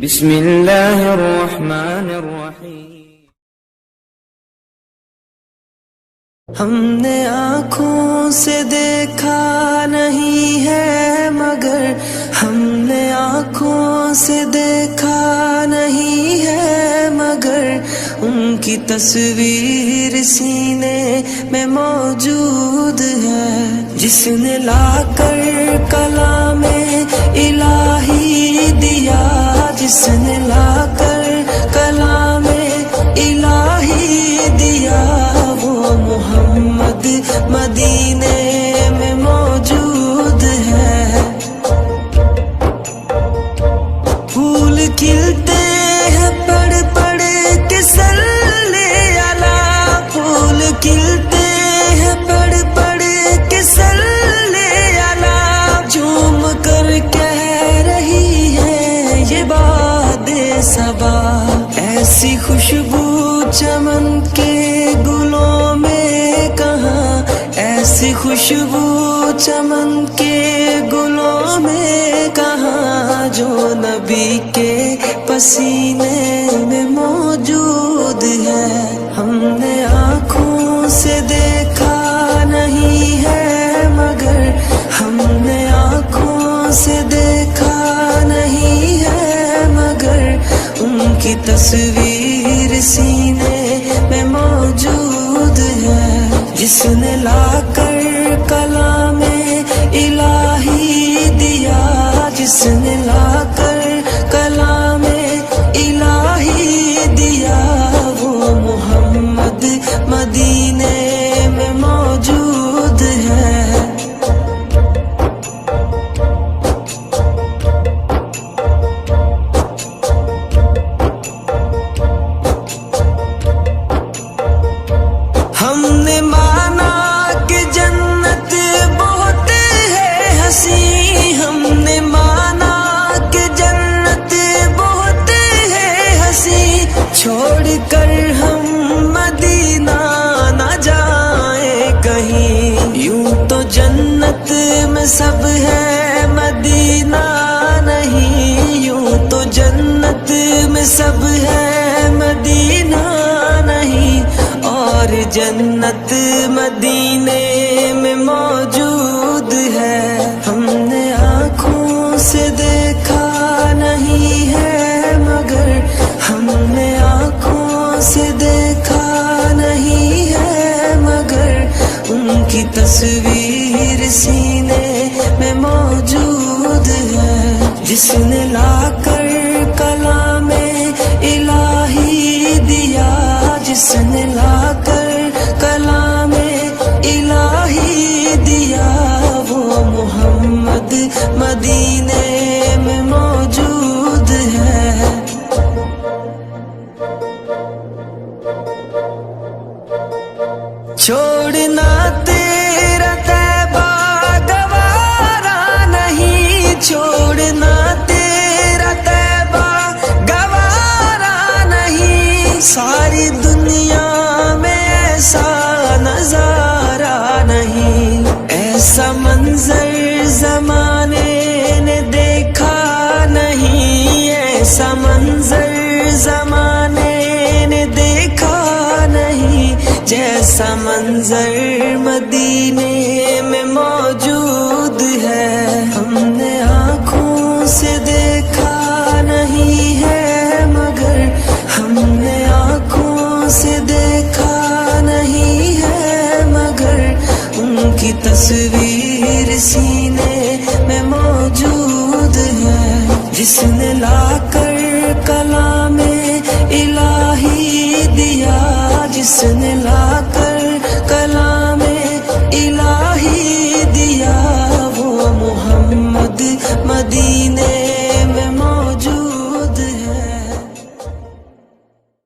بسم اللہ الرحمن الرحیم۔ ہم نے آنکھوں سے دیکھا نہیں ہے مگر، ہم نے آنکھوں سے دیکھا نہیں ہے مگر، ان کی تصویر سینے میں موجود ہے۔ جس نے لا کر کلام الہی دیا، جس نے لا کر کلام الہی دیا، وہ محمد مدینے میں موجود ہے۔ پھول کھلتے ہیں پڑھ پڑھ کے صلی علی، پھول کھلتے ہیں پڑھ پڑھ کے صلی علی، جھوم کر کہہ رہی ہے یہ باد صبا، ایسی خوشبو چمن کے گلوں میں کہاں، ایسی خوشبو چمن کے گلوں میں کہاں، جو نبی کے پسینے میں موجود ہے۔ ہم نے آنکھوں سے دیکھا نہیں ہے مگر، ہم نے آنکھوں سے دیکھا نہیں ہے مگر، ان کی تصویر سینے میں موجود ہے۔ جس نے لا کر کلام الہی دیا، جس نے لا کر کلام الہی دیا، وہ محمد مدینے میں موجود ہے۔ ہم نے مانا کہ جنت بہت ہے حسین، ہم نے مانا کہ جنت بہت ہے حسین، چھوڑ کر ہم مدینہ نہ جائیں کہیں، یوں تو جنت میں سب ہے مدینہ نہیں، یوں تو جنت میں سب ہے مدینہ نہیں، اور جنت مدینے میں موجود ہے۔ ہم نے آنکھوں سے دیکھا نہیں ہے مگر، ہم نے آنکھوں سے دیکھا نہیں ہے مگر، ان کی تصویر سینے میں موجود ہے۔ جس نے لا کر کلام الہی دیا، جس نے لا کر کلام الہی دیا، وہ محمد مدینے میں موجود ہے۔ چھوڑنا تیرا طیبہ گوارا نہیں، چھوڑنا تیرا طیبہ گوارا نہیں، ساری دنیا میں ایسا نظارہ نہیں، ایسا منظر زمانے نے دیکھا نہیں، ایسا منظر زمانے نے دیکھا نہیں، جیسا منظر مدینے میں موجود ہے۔ ہم نے آنکھوں سے دیکھا نہیں ہے مگر، ہم نے آنکھوں سے دیکھا نہیں ہے مگر، ان کی تصویر سینے میں موجود ہے۔ جس نے لا کر کلام الہی دیا، جس نے لا